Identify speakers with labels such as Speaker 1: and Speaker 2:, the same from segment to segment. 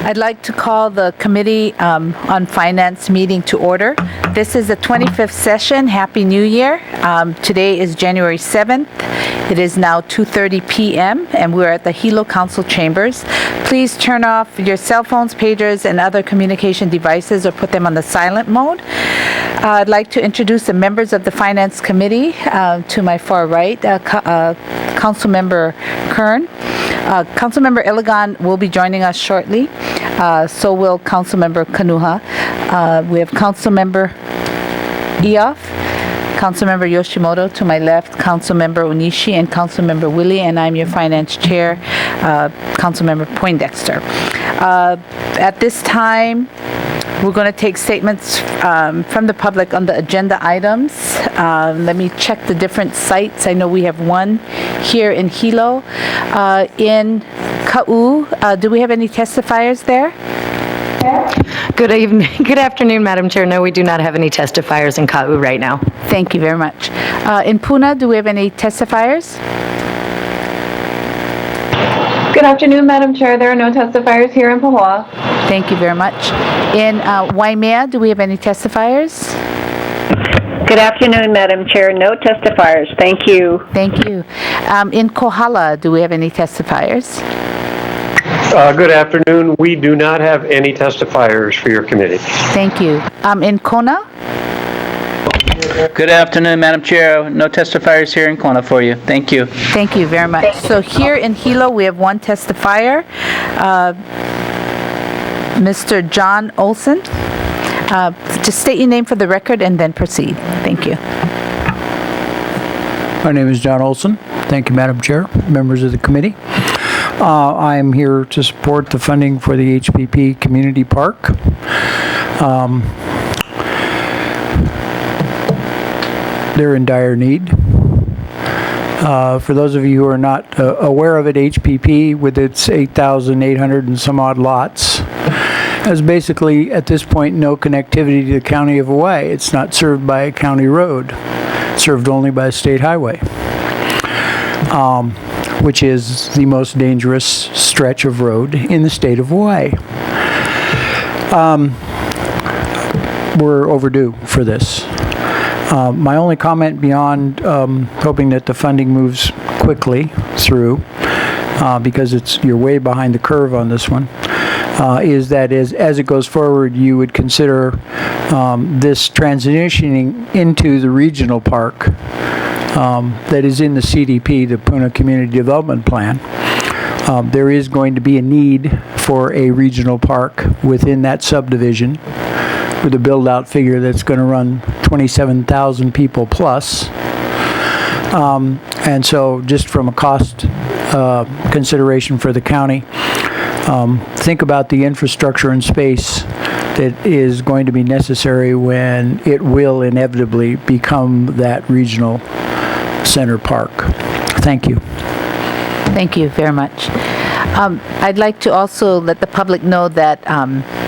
Speaker 1: I'd like to call the Committee on Finance meeting to order. This is the 25th session. Happy New Year. Today is January 7th. It is now 2:30 p.m. and we're at the Hilo Council Chambers. Please turn off your cell phones, pagers, and other communication devices or put them on the silent mode. I'd like to introduce the members of the Finance Committee. To my far right, Councilmember Kern. Councilmember Iligan will be joining us shortly. So will Councilmember Kanuha. We have Councilmember Eoff, Councilmember Yoshimoto to my left, Councilmember Onishi, and Councilmember Willie, and I'm your Finance Chair, Councilmember Poindexter. At this time, we're going to take statements from the public on the agenda items. Let me check the different sites. I know we have one here in Hilo. In Ka'u, do we have any testifiers there?
Speaker 2: Good evening. Good afternoon, Madam Chair. No, we do not have any testifiers in Ka'u right now.
Speaker 1: Thank you very much. In Puna, do we have any testifiers?
Speaker 3: Good afternoon, Madam Chair. There are no testifiers here in Pahoa.
Speaker 1: Thank you very much. In Waimea, do we have any testifiers?
Speaker 4: Good afternoon, Madam Chair. No testifiers. Thank you.
Speaker 1: Thank you. In Kohala, do we have any testifiers?
Speaker 5: Good afternoon. We do not have any testifiers for your committee.
Speaker 1: Thank you. In Kona?
Speaker 6: Good afternoon, Madam Chair. No testifiers here in Kona for you. Thank you.
Speaker 1: Thank you very much. So here in Hilo, we have one testifier, Mr. John Olson. Just state your name for the record and then proceed. Thank you.
Speaker 7: My name is John Olson. Thank you, Madam Chair, members of the committee. I am here to support the funding for the HPP Community Park. They're in dire need. For those of you who are not aware of it, HPP, with its 8,800 and some odd lots, has basically, at this point, no connectivity to the County of Hawaii. It's not served by a county road, served only by a state highway, which is the most dangerous stretch of road in the state of Hawaii. We're overdue for this. My only comment beyond hoping that the funding moves quickly through, because you're way behind the curve on this one, is that as it goes forward, you would consider this transitioning into the regional park that is in the CDP, the Puna Community Development Plan. There is going to be a need for a regional park within that subdivision with a build-out figure that's going to run 27,000 people plus. And so just from a cost consideration for the county, think about the infrastructure and space that is going to be necessary when it will inevitably become that regional center park. Thank you.
Speaker 1: Thank you very much. I'd like to also let the public know that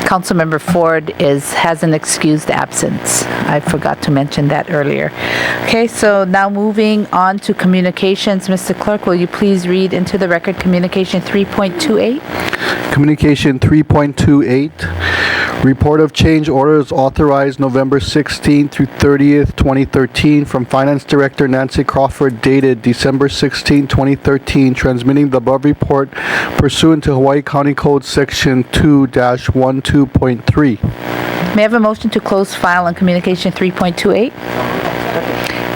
Speaker 1: Councilmember Ford has an excused absence. I forgot to mention that earlier. Okay, so now moving on to communications. Mr. Clerk, will you please read into the record Communication 3.28?
Speaker 8: Communication 3.28. Report of change orders authorized November 16th through 30th, 2013 from Finance Director Nancy Crawford dated December 16, 2013, transmitting the above report pursuant to Hawaii County Code Section 2-12.3.
Speaker 1: May I have a motion to close file on Communication 3.28?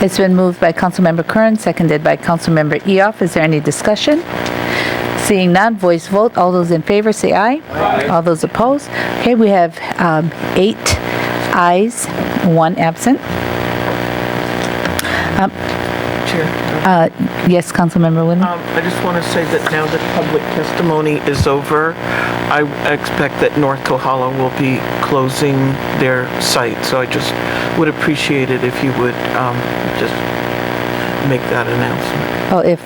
Speaker 1: It's been moved by Councilmember Kern, seconded by Councilmember Eoff. Is there any discussion? Seeing none, voice vote. All those in favor say aye. Aye. All those opposed? Okay, we have 8 ayes, 1 absent.
Speaker 9: Chair.
Speaker 1: Yes, Councilmember Williams.
Speaker 9: I just want to say that now that public testimony is over, I expect that North Kohala will be closing their site. So I just would appreciate it if you would just make that announcement.
Speaker 1: Oh, if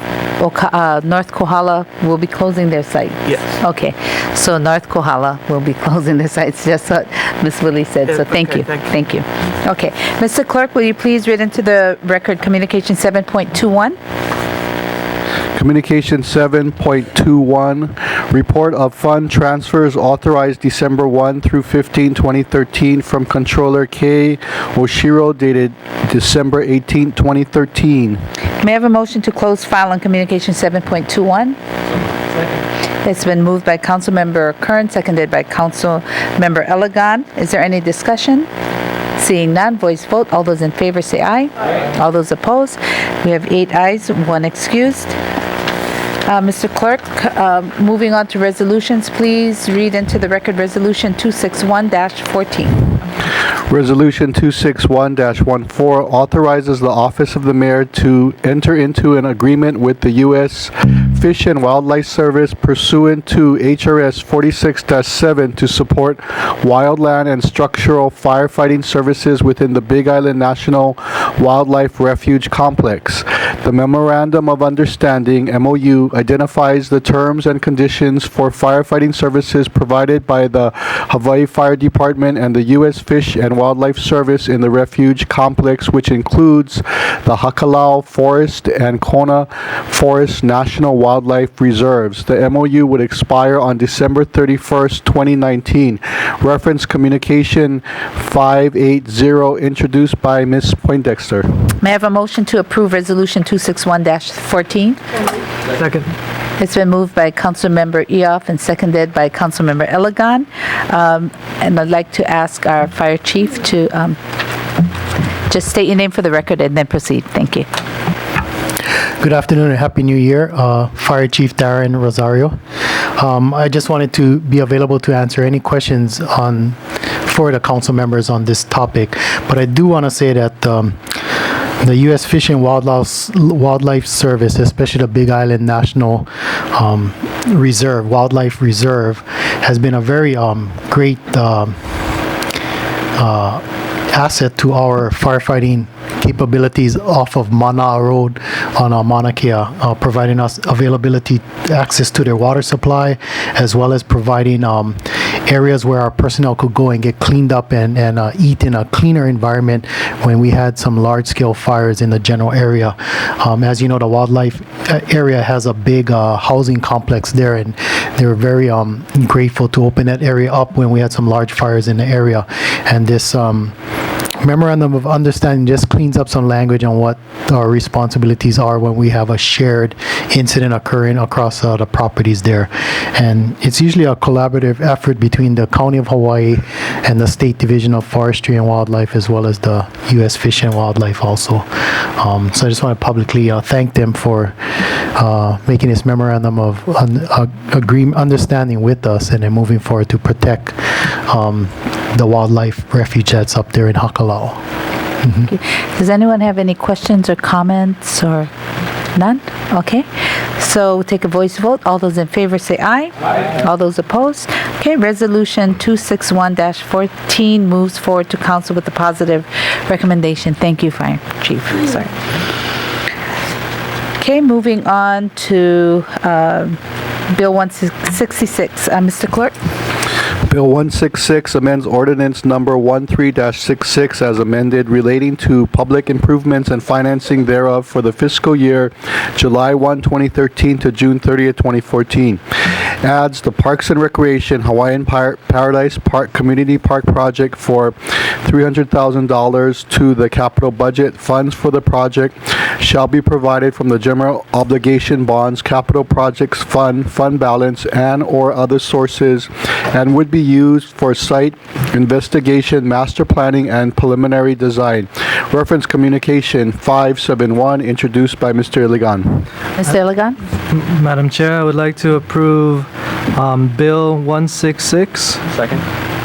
Speaker 1: North Kohala will be closing their site?
Speaker 9: Yes.
Speaker 1: Okay, so North Kohala will be closing their sites, just what Ms. Willie said, so thank you. Thank you. Okay, Mr. Clerk, will you please read into the record Communication 7.21?
Speaker 8: Communication 7.21, report of fund transfers authorized December 1 through 15, 2013 from Controller K. Oshiro dated December 18, 2013.
Speaker 1: May I have a motion to close file on Communication 7.21? It's been moved by Councilmember Kern, seconded by Councilmember Elegant. Is there any discussion? Seeing none, voice vote. All those in favor say aye. Aye. All those opposed? We have 8 ayes, 1 excused. Mr. Clerk, moving on to resolutions, please read into the record Resolution 261-14.
Speaker 8: Resolution 261-14 authorizes the Office of the Mayor to enter into an agreement with the U.S. Fish and Wildlife Service pursuant to HRS 46-7 to support wildland and structural firefighting services within the Big Island National Wildlife Refuge Complex. The Memorandum of Understanding, MOU, identifies the terms and conditions for firefighting services provided by the Hawaii Fire Department and the U.S. Fish and Wildlife Service in the refuge complex, which includes the Hakalau Forest and Kona Forest National Wildlife Reserves. The MOU would expire on December 31st, 2019. Reference Communication 580, introduced by Ms. Poindexter.
Speaker 1: May I have a motion to approve Resolution 261-14?
Speaker 7: Second.
Speaker 1: It's been moved by Councilmember Eoff and seconded by Councilmember Elegant. And I'd like to ask our fire chief to just state your name for the record and then proceed. Thank you.
Speaker 10: Good afternoon and Happy New Year. Fire Chief Darren Rosario. I just wanted to be available to answer any questions for the council members on this topic. But I do want to say that the U.S. Fish and Wildlife Service, especially the Big Island National Wildlife Reserve, has been a very great asset to our firefighting capabilities off of Mana Road on Mauna Kea, providing us access to their water supply, as well as providing areas where our personnel could go and get cleaned up and eat in a cleaner environment when we had some large-scale fires in the general area. As you know, the wildlife area has a big housing complex there, and they were very grateful to open that area up when we had some large fires in the area. And this Memorandum of Understanding just cleans up some language on what our responsibilities are when we have a shared incident occurring across the properties there. And it's usually a collaborative effort between the County of Hawaii and the State Division of Forestry and Wildlife, as well as the U.S. Fish and Wildlife also. So I just want to publicly thank them for making this memorandum of understanding with us, and then moving forward to protect the wildlife refuge that's up there in Hakalau.
Speaker 1: Okay. Does anyone have any questions or comments or none? Okay. So we'll take a voice vote. All those in favor say aye. Aye. All those opposed? Okay. Resolution 261-14 moves forward to council with a positive recommendation. Thank you, Fire Chief. Sorry. Okay. Moving on to Bill 166. Mr. Clerk.
Speaker 8: Bill 166 amends ordinance number 13-66 as amended, relating to public improvements and financing thereof for the fiscal year July 1, 2013 to June 30, 2014. Adds the Parks and Recreation Hawaiian Paradise Park Community Park project for $300,000 to the capital budget. Funds for the project shall be provided from the General Obligation Bonds Capital Projects Fund balance, and or other sources, and would be used for site investigation, master planning, and preliminary design. Reference Communication 571, introduced by Mr. Iligan.
Speaker 1: Mr. Elegant?
Speaker 11: Madam Chair, I would like to approve Bill 166.
Speaker 6: Second.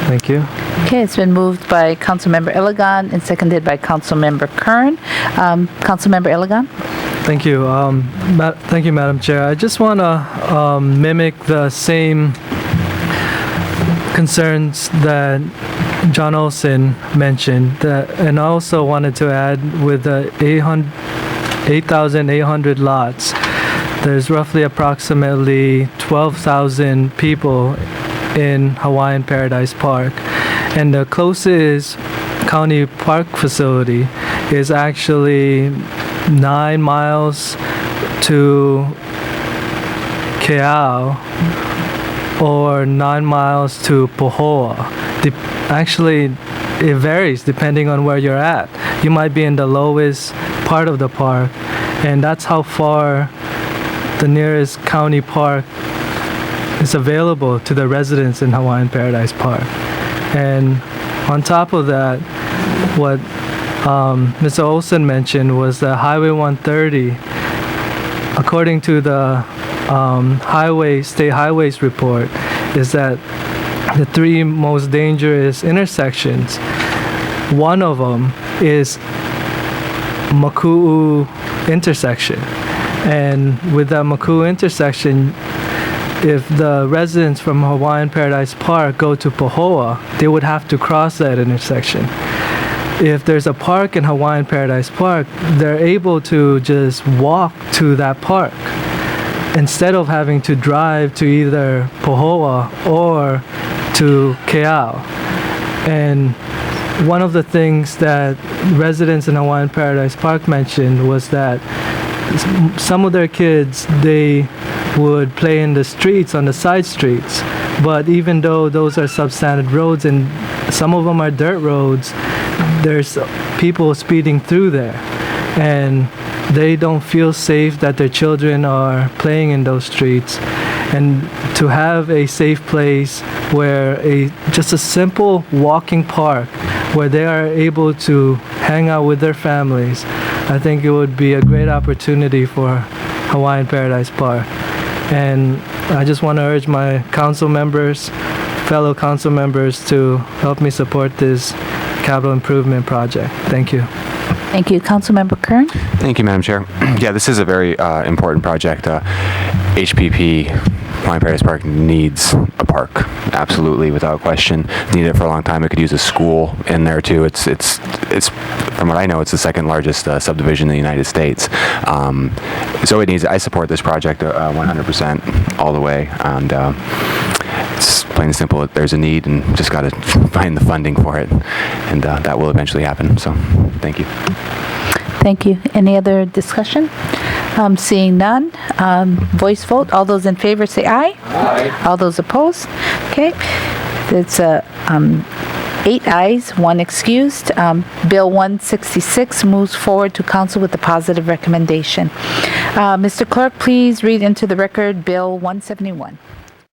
Speaker 11: Thank you.
Speaker 1: Okay, it's been moved by Councilmember Elegant and seconded by Councilmember Kern. Councilmember Elegant?
Speaker 11: Thank you. Thank you, Madam Chair. I just want to mimic the same concerns that John Olson mentioned, and I also wanted to add with the 8,800 lots, there's roughly approximately 12,000 people in Hawaiian Paradise Park, and the closest county park facility is actually 9 miles to Keao or 9 miles to Pohoa. Actually, it varies depending on where you're at. You might be in the lowest part of the park, and that's how far the nearest county park is available to the residents in Hawaiian Paradise Park. And on top of that, what Mr. Olson mentioned was that Highway 130, according to the State Highways report, is that the 3 most dangerous intersections, one of them is Maku'u intersection. And with that Maku'u intersection, if the residents from Hawaiian Paradise Park go to Pohoa, they would have to cross that intersection. If there's a park in Hawaiian Paradise Park, they're able to just walk to that park instead of having to drive to either Pohoa or to Keao. And one of the things that residents in Hawaiian Paradise Park mentioned was that some of their kids, they would play in the streets, on the side streets, but even though those are substandard roads and some of them are dirt roads, there's people speeding through there, and they don't feel safe that their children are playing in those streets. And to have a safe place where just a simple walking park where they are able to hang out with their families, I think it would be a great opportunity for Hawaiian Paradise Park. And I just want to urge my council members, fellow council members, to help me support this capital improvement project. Thank you.
Speaker 1: Thank you. Councilmember Kern?
Speaker 12: Thank you, Madam Chair. Yeah, this is a very important project. HPP, Hawaiian Paradise Park, needs a park, absolutely, without question. Needed it for a long time. It could use a school in there too. It's from what I know, it's the second largest subdivision in the United States. So it needs. I support this project 100% all the way, and it's plain and simple. There's a need, and just got to find the funding for it, and that will eventually happen. So, thank you.
Speaker 1: Thank you. Any other discussion? Seeing none, voice vote. All those in favor say aye. Aye. All those opposed? Okay. It's 8 ayes, 1 excused. Bill 166 moves forward to council with a positive recommendation. Mr. Clerk, please read into the record Bill 171.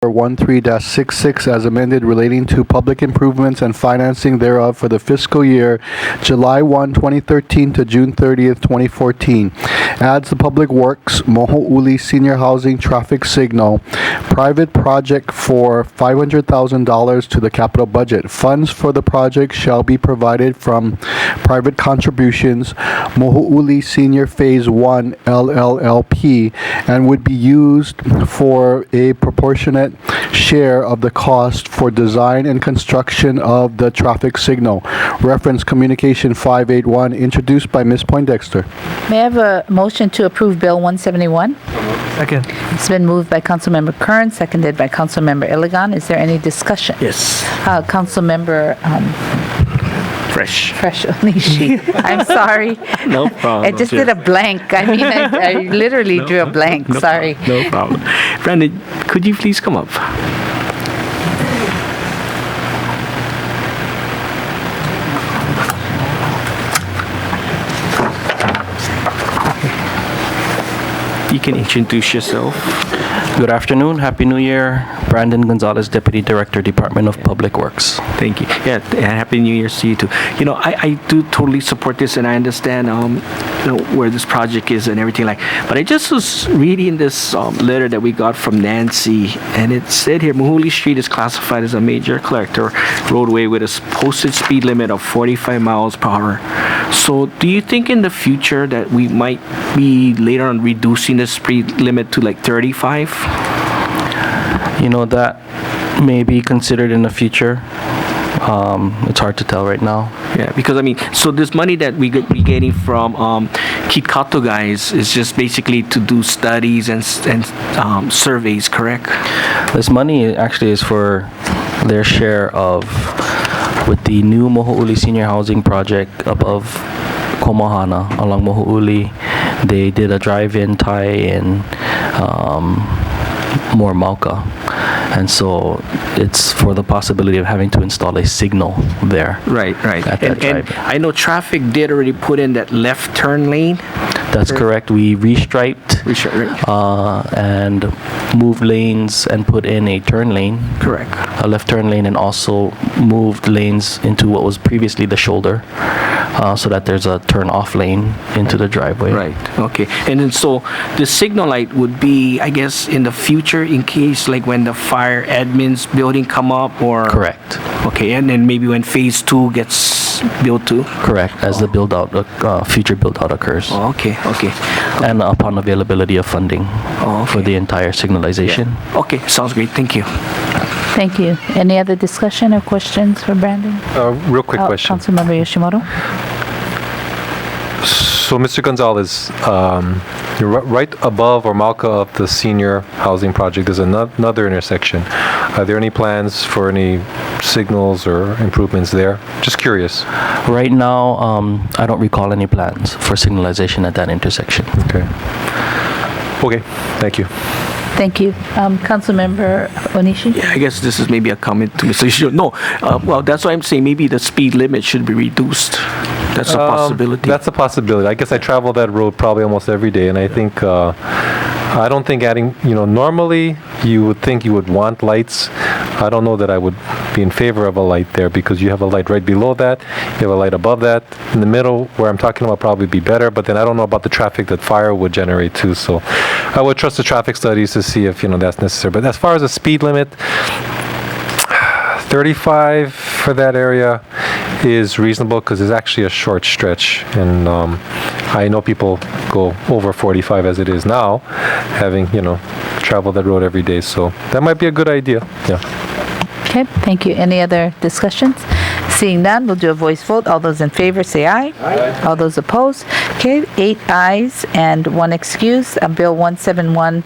Speaker 8: 13-66 as amended relating to public improvements and financing thereof for the fiscal year July 1, 2013 to June 30th, 2014. Adds the Public Works Moho'uli Senior Housing Traffic Signal private project for $500,000 to the capital budget. Funds for the project shall be provided from private contributions, Moho'uli Senior Phase 1 LLLP, and would be used for a proportionate share of the cost for design and construction of the traffic signal. Reference Communication 581, introduced by Ms. Poindexter.
Speaker 1: May I have a motion to approve Bill 171?
Speaker 11: Second.
Speaker 1: It's been moved by Councilmember Kern, seconded by Councilmember Iligan. Is there any discussion?
Speaker 6: Yes.
Speaker 1: Councilmember
Speaker 6: Fresh.
Speaker 1: Onishi. I'm sorry.
Speaker 6: No problem.
Speaker 1: I just did a blank. I mean, I literally drew a blank. Sorry.
Speaker 6: No problem. Brandon, could you please come up? You can introduce yourself.
Speaker 13: Good afternoon. Happy New Year. Brandon Gonzalez, Deputy Director, Department of Public Works.
Speaker 6: Thank you. Yeah, and Happy New Year's to you too. You know, I do totally support this, and I understand where this project is and everything like. But I just was reading this letter that we got from Nancy, and it said here, Moho'uli Street is classified as a major collector roadway with a posted speed limit of 45 miles per hour. So, do you think in the future that we might be later on reducing the speed limit to like 35?
Speaker 13: You know, that may be considered in the future. It's hard to tell right now.
Speaker 6: Yeah, because I mean, so this money that we getting from Kitkato guys is just basically to do studies and surveys, correct?
Speaker 13: This money actually is for their share of, with the new Moho'uli Senior Housing Project above Komohana along Moho'uli. They did a drive-in tie-in more Mauka. And so it's for the possibility of having to install a signal there.
Speaker 6: Right.
Speaker 13: At that
Speaker 6: And
Speaker 13: driveway.
Speaker 6: I know traffic did already put in that left turn lane.
Speaker 13: That's correct. We restriped and moved lanes and put in a turn lane.
Speaker 6: Correct.
Speaker 13: A left turn lane, and also moved lanes into what was previously the shoulder, so that there's a turn off lane into the driveway.
Speaker 6: Right. Okay. And then so the signal light would be, I guess, in the future in case like when the fire admin's building come up or.
Speaker 13: Correct.
Speaker 6: Okay. And then maybe when phase 2 gets built too.
Speaker 13: Correct. As the build out, future build out occurs.
Speaker 6: Oh, okay.
Speaker 13: And upon availability of funding for the entire signalization.
Speaker 6: Yeah. Okay. Sounds great. Thank you.
Speaker 1: Thank you. Any other discussion or questions for Brandon?
Speaker 14: Real quick question.
Speaker 1: Councilmember Yoshimoto.
Speaker 14: So, Mr. Gonzalez, you're right above or Malka of the senior housing project, there's another intersection. Are there any plans for any signals or improvements there? Just curious.
Speaker 13: Right now, I don't recall any plans for signalization at that intersection.
Speaker 14: Okay, thank you.
Speaker 1: Thank you. Councilmember Onishi?
Speaker 6: Yeah, I guess this is maybe a comment to Mr. Ishio. No, well, that's why I'm saying maybe the speed limit should be reduced. That's a possibility.
Speaker 14: That's a possibility. I guess I travel that road probably almost every day, and I think I don't think adding, normally you would think you would want lights. I don't know that I would be in favor of a light there because you have a light right below that, you have a light above that. In the middle, where I'm talking about, probably be better, but then I don't know about the traffic that fire would generate too. So I would trust the traffic studies to see if, that's necessary. But as far as the speed limit, 35 for that area is reasonable because it's actually a short stretch, and I know people go over 45 as it is now, having traveled that road every day, so that might be a good idea.
Speaker 1: Okay, thank you. Any other discussions? Seeing none, we'll do a voice vote. All those in favor say aye. Aye. All those opposed? Okay, 8 ayes and 1 excuse. Bill 171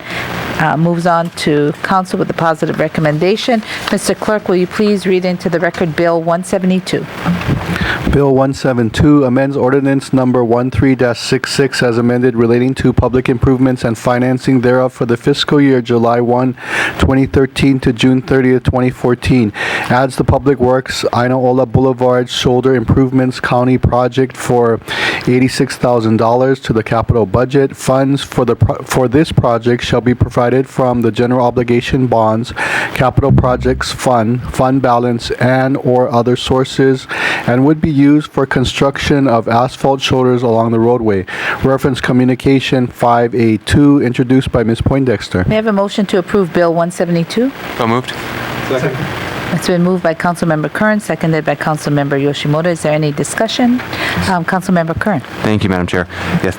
Speaker 1: moves on to council with a positive recommendation. Mr. Clerk, will you please read into the record Bill 172?
Speaker 8: Bill 172 amends ordinance number 13-66 as amended relating to public improvements and financing thereof for the fiscal year July 1, 2013 to June 30th, 2014. Adds the Public Works Ainaola Boulevard Shoulder Improvements County Project for $86,000 to the capital budget. Funds for this project shall be provided from the general obligation bonds, capital projects fund balance, and or other sources, and would be used for construction of asphalt shoulders along the roadway. Reference Communication 5A2, introduced by Ms. Poindexter.
Speaker 1: May I have a motion to approve Bill 172?
Speaker 12: So moved.
Speaker 14: Second.
Speaker 1: It's been moved by Councilmember Kern, seconded by Councilmember Yoshimoto. Is there any discussion? Councilmember Kern.
Speaker 12: Thank you, Madam Chair. Yes,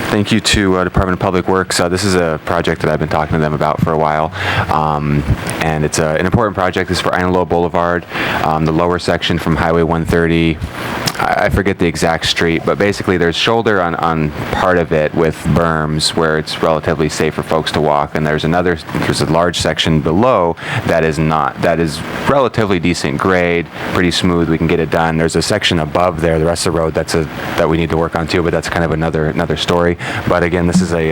Speaker 12: thank you to Department of Public Works. This is a project that I've been talking to them about for a while, and it's an important project. This is for Ainaola Boulevard, the lower section from Highway 130. I forget the exact street, but basically there's shoulder on part of it with berms where it's relatively safe for folks to walk, and there's a large section below that is not. That is relatively decent grade, pretty smooth. We can get it done. There's a section above there, the rest of the road, that we need to work on too, but that's kind of another story. But again, this is a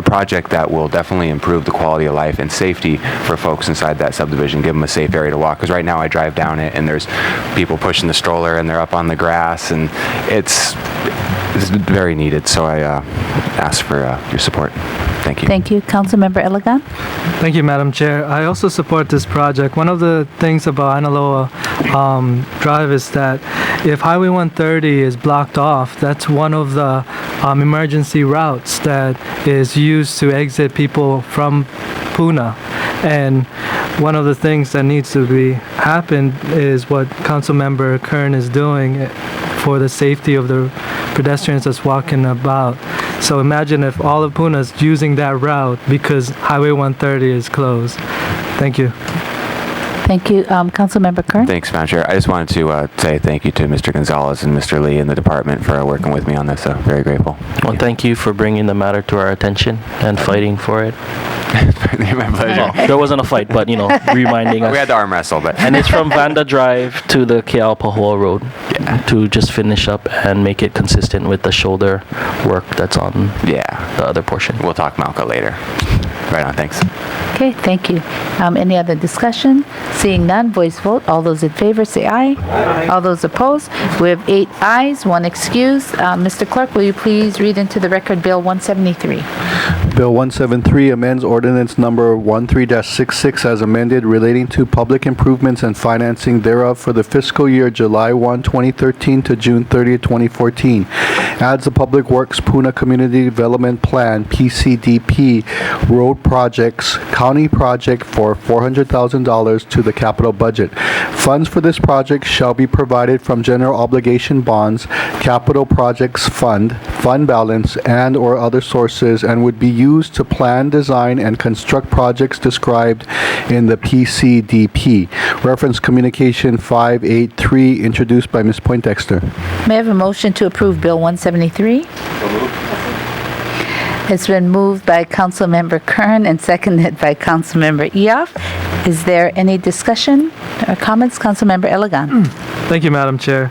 Speaker 12: project that will definitely improve the quality of life and safety for folks inside that subdivision. Give them a safe area to walk. Because right now I drive down it and there's people pushing the stroller and they're up on the grass, and it's very needed. So I ask for your support. Thank you.
Speaker 1: Thank you. Councilmember Elegant?
Speaker 11: Thank you, Madam Chair. I also support this project. One of the things about Ainaola Drive is that if Highway 130 is blocked off, that's one of the emergency routes that is used to exit people from Puna. And one of the things that needs to be happened is what Councilmember Kern is doing for the safety of the pedestrians that's walking about. So imagine if all of Puna is using that route because Highway 130 is closed. Thank you.
Speaker 1: Thank you. Councilmember Kern?
Speaker 12: Thanks, Madam Chair. I just wanted to say thank you to Mr. Gonzalez and Mr. Lee and the department for working with me on this. Very grateful.
Speaker 13: Well, thank you for bringing the matter to our attention and fighting for it.
Speaker 12: My pleasure.
Speaker 13: There wasn't a fight, but, reminding us.
Speaker 12: We had to arm wrestle, but.
Speaker 13: And it's from Vanda Drive to the KL Pahoa Road to just finish up and make it consistent with the shoulder work that's on the other portion.
Speaker 12: We'll talk Malka later. Right on, thanks.
Speaker 1: Okay, thank you. Any other discussion? Seeing none, voice vote. All those in favor say aye. Aye. All those opposed? We have 8 ayes, 1 excuse. Mr. Clerk, will you please read into the record Bill 173?
Speaker 8: Bill 173 amends ordinance number 13-66 as amended relating to public improvements and financing thereof for the fiscal year July 1, 2013 to June 30, 2014. Adds the Public Works Puna Community Development Plan, PCDP, road projects, county project for $400,000 to the capital budget. Funds for this project shall be provided from general obligation bonds, capital projects fund balance, and or other sources, and would be used to plan, design, and construct projects described in the PCDP. Reference Communication 583, introduced by Ms. Poindexter.
Speaker 1: May I have a motion to approve Bill 173? It's been moved by Councilmember Kern and seconded by Councilmember Eoff. Is there any discussion or comments? Councilmember Elegant.
Speaker 11: Thank you, Madam Chair.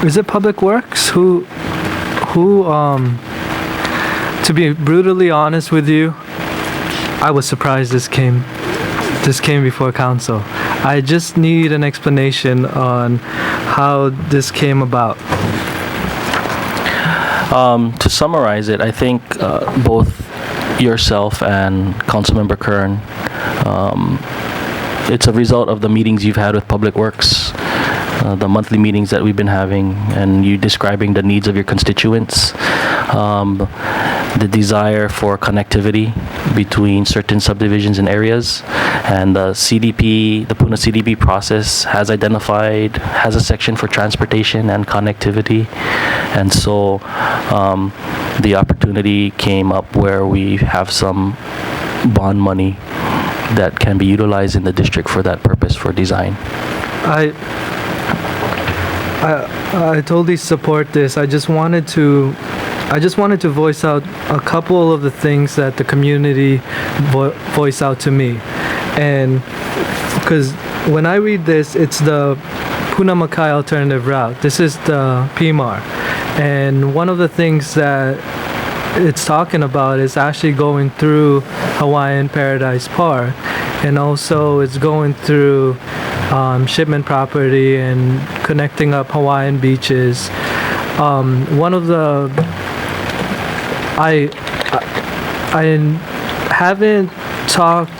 Speaker 11: Is it Public Works who, to be brutally honest with you, I was surprised this came before council. I just need an explanation on how this came about.
Speaker 13: To summarize it, I think both yourself and Councilmember Kern, it's a result of the meetings you've had with Public Works, the monthly meetings that we've been having, and you describing the needs of your constituents, the desire for connectivity between certain subdivisions and areas, and the Puna CDP process has a section for transportation and connectivity, and so the opportunity came up where we have some bond money that can be utilized in the district for that purpose, for design.
Speaker 11: I totally support this. I just wanted to voice out a couple of the things that the community voice out to me, and because when I read this, it's the Puna Makai alternative route. This is the PMAR, and one of the things that it's talking about is actually going through Hawaiian Paradise Park, and also it's going through shipment property and connecting up Hawaiian beaches. One of the I haven't talked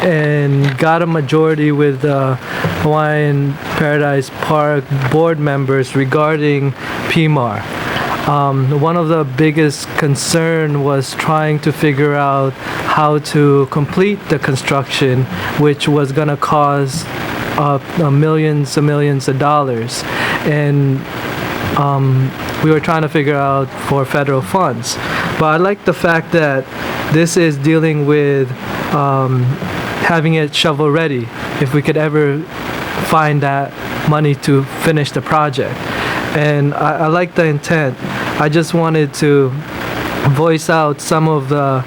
Speaker 11: and got a majority with the Hawaiian Paradise Park board members regarding PMAR. One of the biggest concern was trying to figure out how to complete the construction, which was going to cost millions of dollars, and we were trying to figure out for federal funds. But I like the fact that this is dealing with having it shovel ready if we could ever find that money to finish the project. And I like the intent. I just wanted to voice out some of the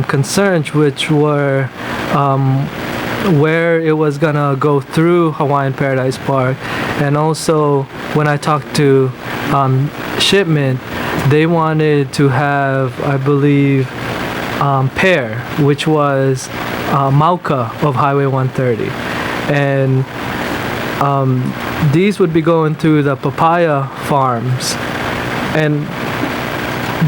Speaker 11: concerns, which were where it was gonna go through Hawaiian Paradise Park, and also when I talked to shipment, they wanted to have, I believe, PAIR, which was Mauka of Highway 130, and these would be going through the papaya farms, and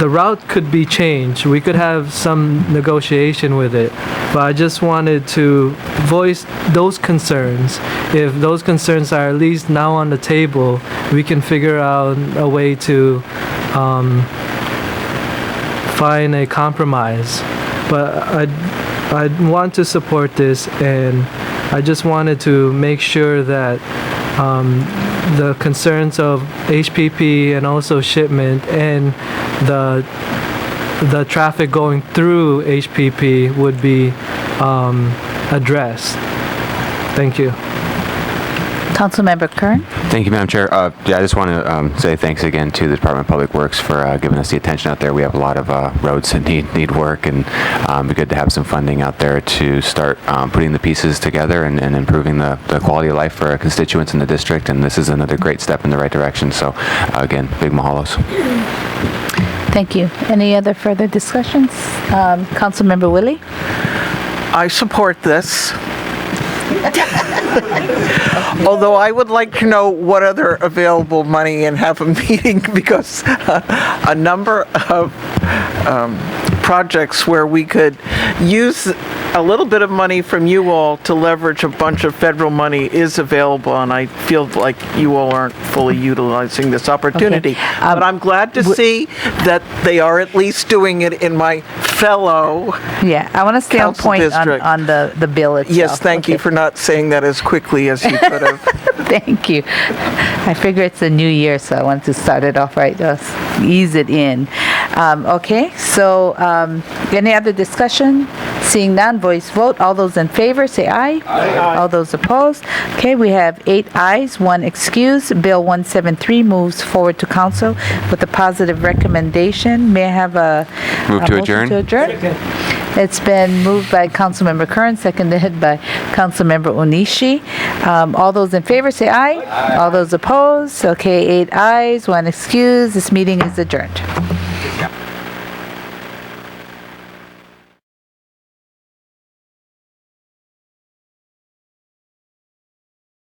Speaker 11: the route could be changed. We could have some negotiation with it, but I just wanted to voice those concerns. If those concerns are at least now on the table, we can figure out a way to find a compromise. But I want to support this, and I just wanted to make sure that the concerns of HPP and also shipment and the traffic going through HPP would be addressed. Thank you.
Speaker 1: Councilmember Kern?
Speaker 12: Thank you, Madam Chair. Yeah, I just want to say thanks again to the Department of Public Works for giving us the attention out there. We have a lot of roads that need work, and it'd be good to have some funding out there to start putting the pieces together and improving the quality of life for our constituents in the district. And this is another great step in the right direction. So, again, big mahalos.
Speaker 1: Thank you. Any other further discussions? Councilmember Willie?
Speaker 9: I support this. Although I would like to know what other available money and have a meeting because a number of projects where we could use a little bit of money from you all to leverage a bunch of federal money is available, and I feel like you all aren't fully utilizing this opportunity.
Speaker 1: Okay.
Speaker 9: But I'm glad to see that they are at least doing it in my fellow
Speaker 1: Yeah, I want to stay on
Speaker 9: council
Speaker 1: point
Speaker 9: district.
Speaker 1: on the bill itself.
Speaker 9: Yes, thank you
Speaker 1: Okay.
Speaker 9: for not saying that as quickly as you could have.
Speaker 1: Thank you. I figure it's a new year, so I wanted to start it off right, ease it in. Okay, so any other discussion? Seeing none, voice vote. All those in favor, say aye. Aye. All those opposed? Okay, we have 8 ayes, 1 excuse. Bill 173 moves forward to council with a positive recommendation. May I have a
Speaker 12: Move to
Speaker 1: motion
Speaker 12: adjourn.
Speaker 1: to adjourn? It's been moved by Councilmember Kern, seconded by Councilmember Onishi. All those in favor, say aye. Aye. All those opposed? Okay, 8 ayes, 1 excuse. This meeting is adjourned.